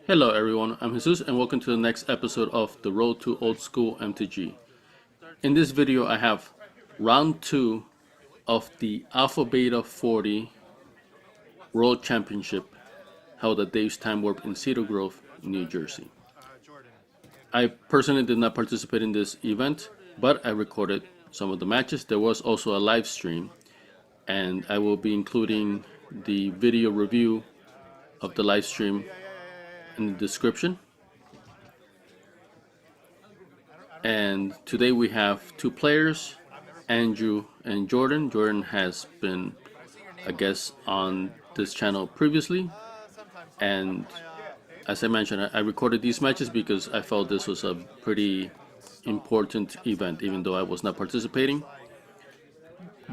Hello everyone, I'm Jesus and welcome to the next episode of The Road to Old School MTG. In this video I have round 2 of the Alpha Beta 40 World Championship held at Dave's Time Warp in Cedar Grove, New Jersey. I personally did not participate in this event, but I recorded some of the matches. There was also a live stream, and I will be including the video review of the live stream in the description. And today we have two players, Andrew and Jordan. Jordan has been a guest on this channel previously, and as I mentioned, I recorded these matches because I felt this was a pretty important event, even though I was not participating.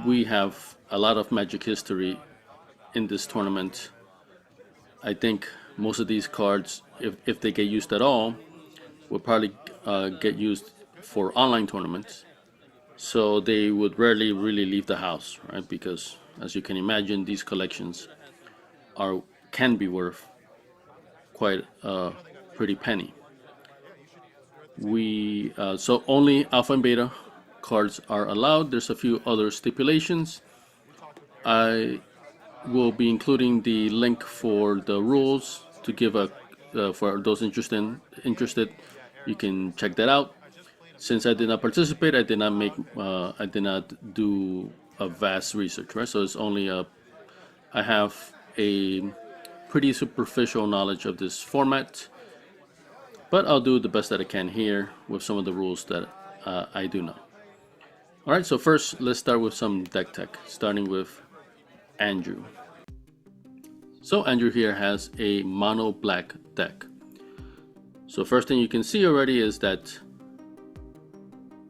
We have a lot of Magic history in this tournament. I think most of these cards, if they get used at all, will probably get used for online tournaments. So they would rarely really leave the house, right? Because as you can imagine, these collections can be worth quite a pretty penny. So only alpha and beta cards are allowed. There's a few other stipulations. I will be including the link for the rules to give for those interested. You can check that out. Since I did not participate, I did not do a vast research, right? So I have a pretty superficial knowledge of this format, but I'll do the best that I can here with some of the rules that I do know. All right, so first let's start with some deck tech, starting with Andrew. So Andrew here has a mono black deck. So first thing you can see already is that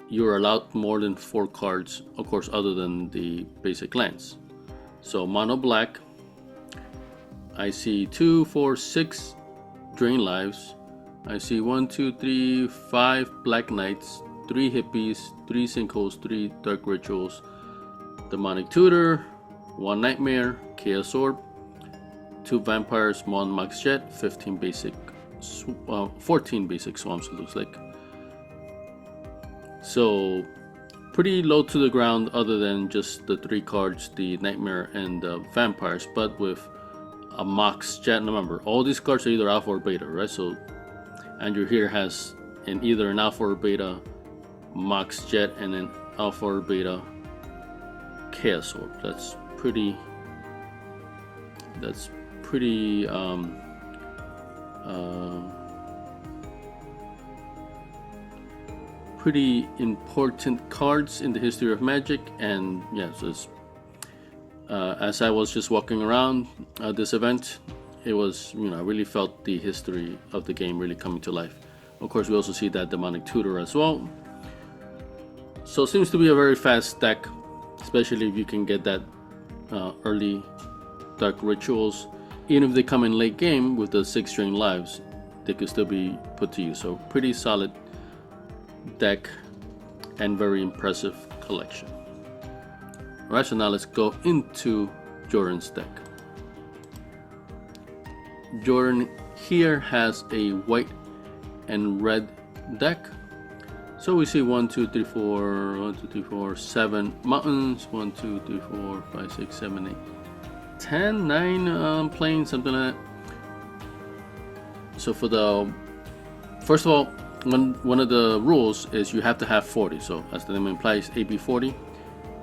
you're allowed more than 4 cards, of course, other than the basic lands. So mono black, I see 2, 4, 6 drain lives. I see 1, 2, 3, 5 black knights, 3 hippies, 3 sinkholes, 3 dark rituals, demonic tutor, 1 nightmare, chaos orb, 2 vampires, 1 max jet, 14 basic swamps, it looks like. So pretty low to the ground other than just the 3 cards, the nightmare and the vampires, but with a max jet. Remember, all these cards are either alpha or beta, right? So Andrew here has either an alpha or beta max jet and an alpha or beta chaos orb. That's pretty pretty important cards in the history of Magic. And yeah, so as I was just walking around this event, it was, I really felt the history of the game really coming to life. Of course, we also see that demonic tutor as well. So it seems to be a very fast deck, especially if you can get that early dark rituals. Even if they come in late game with the 6 drain lives, they could still be put to use. So pretty solid deck and very impressive collection. Alright, so now let's go into Jordan's deck. Jordan here has a white and red deck. So we see 1, 2, 3, 4, 1, 2, 3, 4, 7 mountains, 1, 2, 3, 4, 5, 6, 7, 8, 10, 9 plains, something like that. So for the first of all, one of the rules is you have to have 40. So as the name implies, AB40, it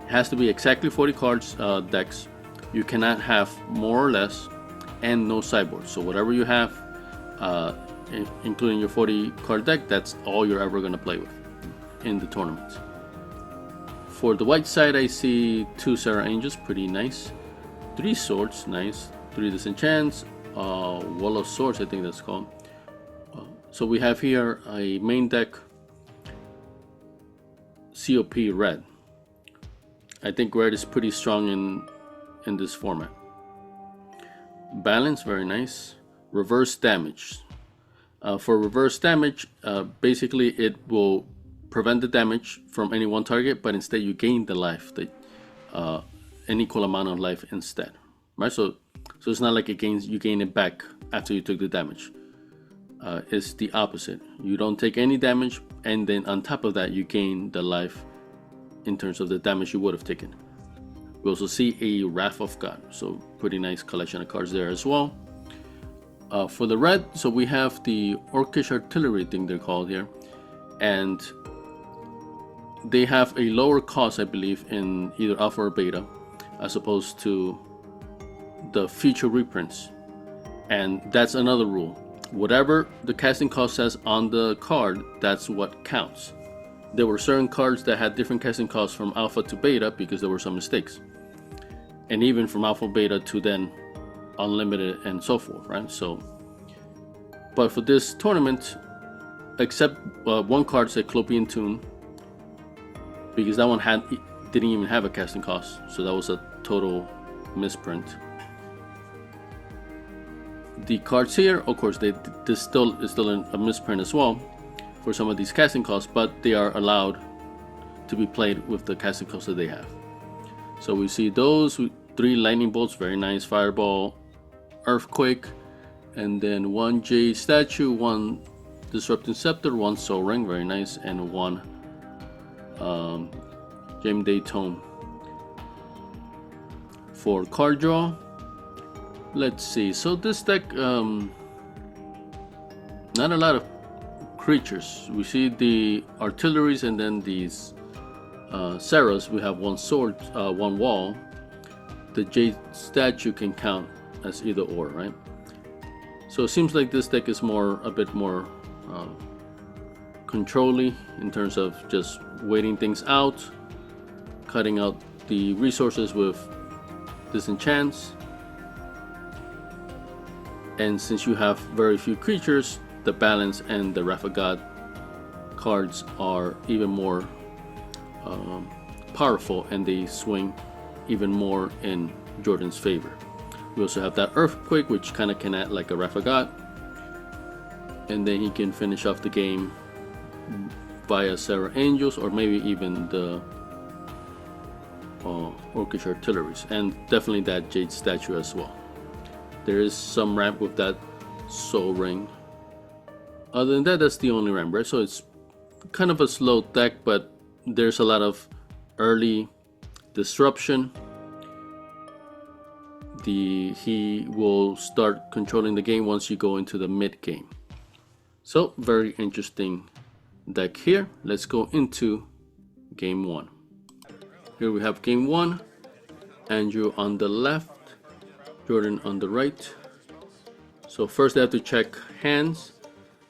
has to be exactly 40 cards decks. You cannot have more or less, and no sideboards. So whatever you have, including your 40 card deck, that's all you're ever going to play with in the tournament. For the white side, I see 2 Sarah Angels, pretty nice. 3 swords, nice. 3 disenchants, Wall of Swords, I think that's called. So we have here a main deck COP red. I think red is pretty strong in this format. Balance, very nice. Reverse damage. For reverse damage, basically it will prevent the damage from any one target, but instead you gain the life, an equal amount of life instead, right? So it's not like you gain it back after you took the damage. is the opposite. You don't take any damage, and then on top of that, you gain the life in terms of the damage you would have taken. We also see a Wrath of God, so pretty nice collection of cards there as well. For the red, so we have the Orcish Artillery thing they're called here, and they have a lower cost, I believe, in either alpha or beta, as opposed to the future reprints. And that's another rule. Whatever the casting cost says on the card, that's what counts. There were certain cards that had different casting costs from alpha to beta because there were some mistakes, and even from alpha beta to then unlimited and so forth, right? So, but for this tournament, except one card said Clopian Tune, because that one didn't even have a casting cost, so that was a total misprint. The cards here, of course, this still is a misprint as well for some of these casting costs, but they are allowed to be played with the casting costs that they have. So we see those 3 lightning bolts, very nice, fireball, earthquake, and then 1 jade statue, 1 disrupting scepter, 1 soul ring, very nice, and 1 gem day tome. For card draw, let's see. So this deck, not a lot of creatures. We see the artilleries and then these Sarahs. We have 1 sword, 1 wall. The jade statue can count as either or, right? So it seems like this deck is a bit more controlly in terms of just waiting things out, cutting out the resources with disenchants. And since you have very few creatures, the balance and the Wrath of God cards are even more powerful, and they swing even more in Jordan's favor. We also have that earthquake, which kind of can act like a Wrath of God, and then he can finish off the game via Sarah Angels, or maybe even the Orcish Artilleries, and definitely that jade statue as well. There is some ramp with that soul ring. Other than that, that's the only ramp, right? So it's kind of a slow deck, but there's a lot of early disruption. He will start controlling the game once you go into the mid game. So very interesting deck here. Let's go into game 1. Here we have game 1. Andrew on the left, Jordan on the right. So first I have to check hands.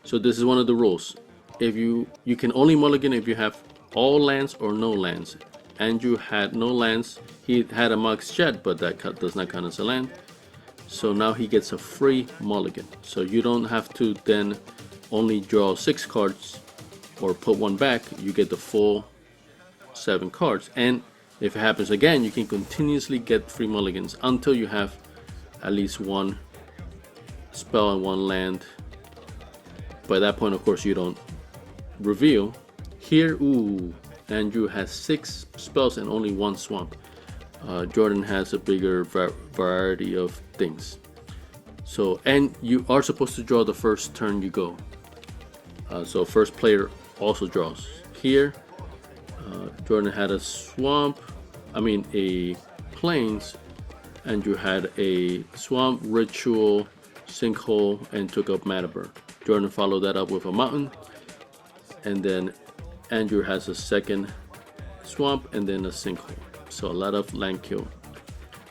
So this is one of the rules. If you can only mulligan if you have all lands or no lands. Andrew had no lands. He had a Mox Jet, but that does not count as a land. So now he gets a free mulligan. So you don't have to then only draw 6 cards or put 1 back. You get the full 7 cards. And if it happens again, you can continuously get free mulligans until you have at least 1 spell and 1 land. By that point, of course, you don't reveal. Here, Andrew has 6 spells and only 1 swamp. Jordan has a bigger variety of things. So, and you are supposed to draw the first turn you go. So first player also draws. Here, Jordan had a plains. Andrew had a swamp, ritual, sinkhole, and took up Mataburn. Jordan followed that up with a mountain, and then Andrew has a second swamp and then a sinkhole. So a lot of land kill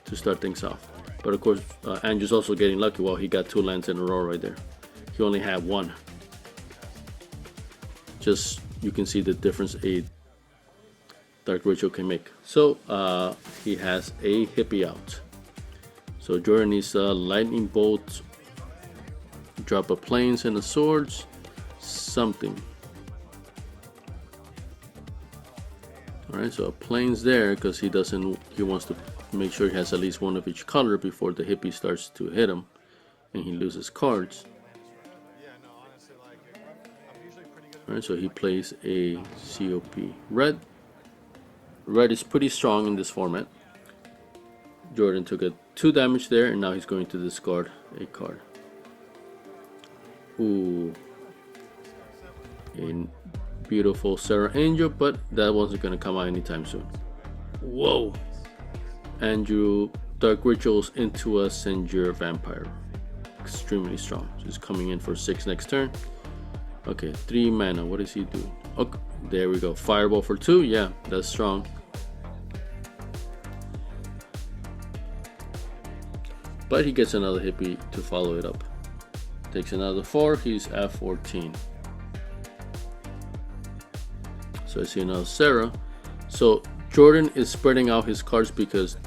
to start things off. But of course, Andrew's also getting lucky. Well, he got 2 lands in a row right there. He only had 1. Just you can see the difference a Dark Ritual can make. So he has a hippie out. So Jordan needs a lightning bolt, drop a plains and a swords, something. Alright, so a plains there because he wants to make sure he has at least 1 of each color before the hippie starts to hit him and he loses cards. Alright, so he plays a COP. Red is pretty strong in this format. Jordan took a 2 damage there, and now he's going to discard a card. Ooh. A beautiful Sarah Angel, but that wasn't gonna come out anytime soon. Whoa. Andrew Dark Rituals into a Sinjur Vampire. Extremely strong. So he's coming in for 6 next turn. Okay, 3 mana. What is he doing? Okay, there we go. Fireball for 2. Yeah, that's strong. But he gets another hippie to follow it up. Takes another 4. He's at 14. So I see another Sarah. So Jordan is spreading out his cards because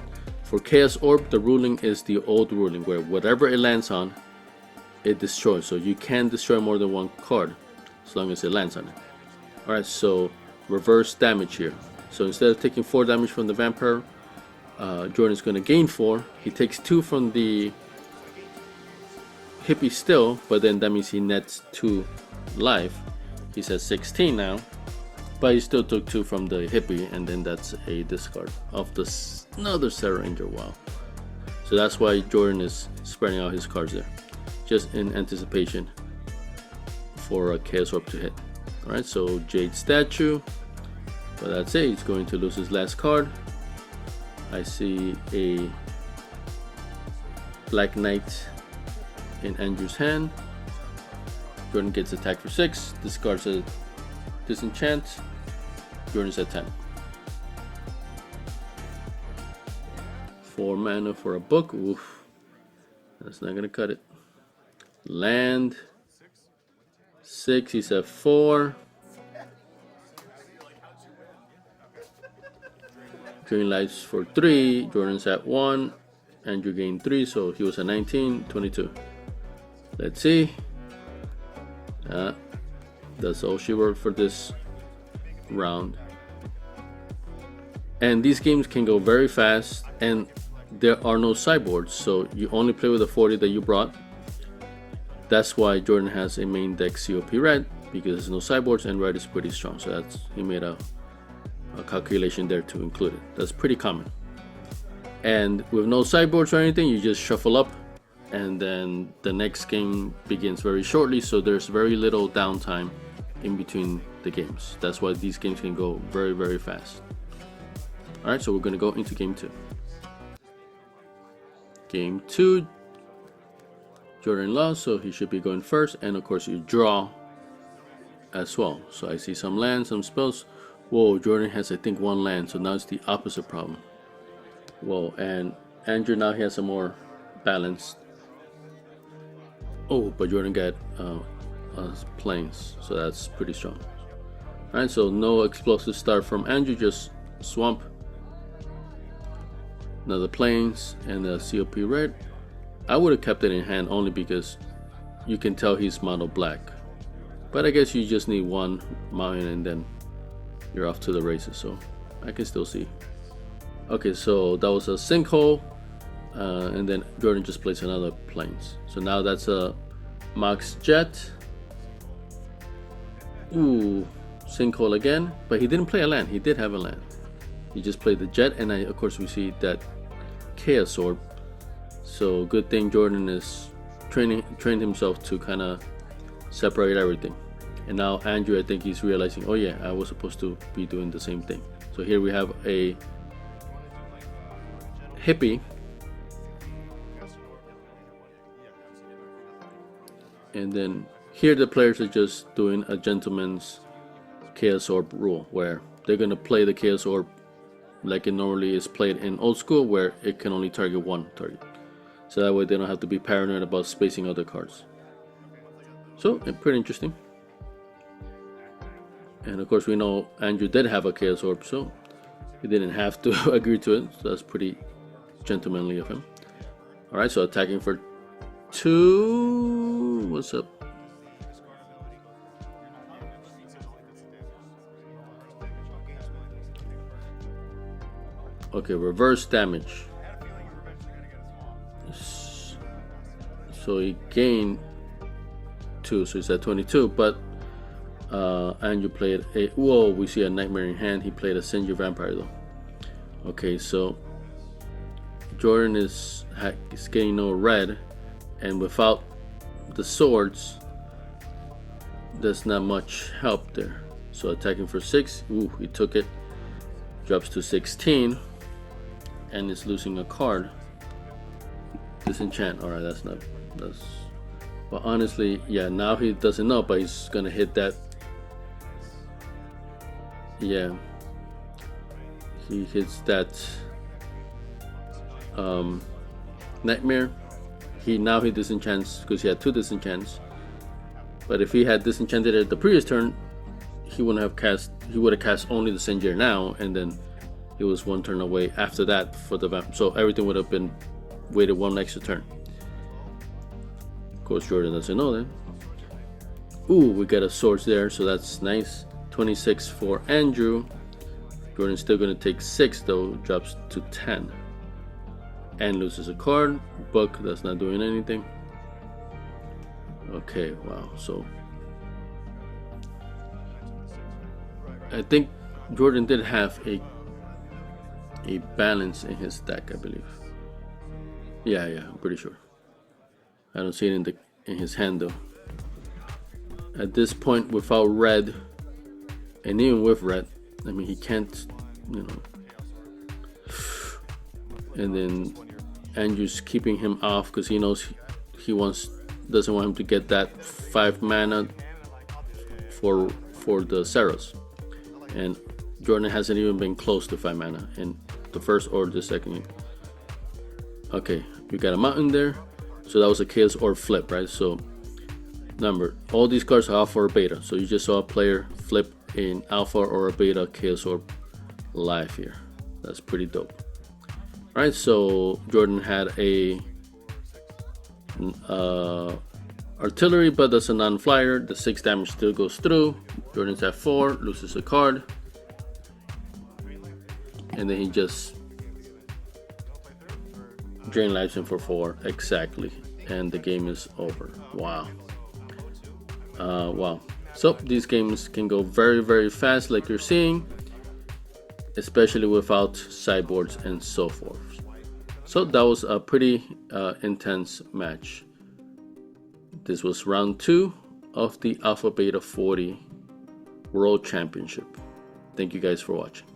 for Chaos Orb, the ruling is the old ruling where whatever it lands on, it destroys. So you can destroy more than one card as long as it lands on it. Alright, so reverse damage here. So instead of taking 4 damage from the vampire, Jordan is going to gain 4. He takes 2 from the hippie still, but then that means he nets 2 life. He's at 16 now, but he still took 2 from the hippie, and then that's a discard of this another Sarah Angel. Wow. So that's why Jordan is spreading out his cards there, just in anticipation for a Chaos Orb to hit. Alright, so Jade Statue, but that's it. He's going to lose his last card. I see a Black Knight in Andrew's hand. Jordan gets attacked for 6, discards a disenchant. Jordan's at 10. 4 mana for a book. Oof. That's not gonna cut it. Land 6, he's at 4. Green lights for 3, Jordan's at 1. Andrew gained 3, so he was at 19, 22. Let's see. That's all she wrote for this round. And these games can go very fast, and there are no sideboards, so you only play with the 40 that you brought. That's why Jordan has a main deck COP red, because there's no sideboards and red is pretty strong. So that's, he made a calculation there to include it. That's pretty common. And with no sideboards or anything, you just shuffle up, and then the next game begins very shortly, so there's very little downtime in between the games. That's why these games can go very, very fast. Alright, so we're going to go into game 2. Game 2, Jordan lost, so he should be going first, and of course you draw as well. So I see some lands, some spells. Whoa, Jordan has I think 1 land, so now it's the opposite problem. Whoa, and Andrew now he has a more balanced. Oh, but Jordan got plains, so that's pretty strong. Alright, so no explosive start from Andrew, just swamp. Another plains and a COP red. I would have kept it in hand only because you can tell he's mono black. But I guess you just need 1 mountain and then you're off to the races, so I can still see. Okay, so that was a sinkhole, and then Jordan just plays another plains. So now that's a Mox Jet. Ooh, sinkhole again, but he didn't play a land. He did have a land. He just played the jet, and of course we see that Chaos Orb. So good thing Jordan is trained himself to kind of separate everything. And now Andrew, I think he's realizing, oh yeah, I was supposed to be doing the same thing. So here we have a hippie, and then here the players are just doing a gentleman's Chaos Orb rule, where they're gonna play the Chaos Orb like it normally is played in old school, where it can only target 1 target. So that way they don't have to be paranoid about spacing other cards. So pretty interesting. And of course we know Andrew did have a Chaos Orb, so he didn't have to agree to it. So that's pretty gentlemanly of him. Alright, so attacking for 2. What's up? Okay, reverse damage. So he gained 2, so he's at 22. But Andrew played a. Whoa, we see a Nightmare in hand. He played a Sinjur Vampire though. Okay, so Jordan is getting no red, and without the swords, there's not much help there. So attacking for 6, ooh, he took it. Drops to 16 and is losing a card. Disenchant. Alright, that's. But honestly, yeah, now he doesn't know, but he's gonna hit that. Yeah, he hits that nightmare. He disenchants because he had 2 disenchants. But if he had disenchanted at the previous turn, he wouldn't have cast. He would have cast only the Senjir now, and then he was 1 turn away after that for the vamp. So everything would have been waited 1 extra turn. Of course, Jordan doesn't know that. Ooh, we got a source there, so that's nice. 26 for Andrew. Jordan's still going to take 6 though, drops to 10. And loses a card. Buck, that's not doing anything. Okay, wow, so I think Jordan did have a balance in his deck, I believe. Yeah, I'm pretty sure. I don't see it in his hand though. At this point, without red, and even with red, I mean he can't, you know. And then Andrew's keeping him off because he knows he doesn't want him to get that 5 mana for the Saros. And Jordan hasn't even been close to 5 mana in the first or the second game. Okay, we got a mountain there. So that was a Chaos Orb flip, right? So remember, all these cards are alpha or beta. So you just saw a player flip in alpha or a beta Chaos Orb live here. That's pretty dope. Alright, so Jordan had a artillery, but that's a non-flyer. The 6 damage still goes through. Jordan's at 4, loses a card, and then he just drain lives him for 4 exactly, and the game is over. Wow. Wow. So these games can go very, very fast, like you're seeing, especially without sideboards and so forth. So that was a pretty intense match. This was round 2 of the Alpha Beta 40 World Championship. Thank you guys for watching.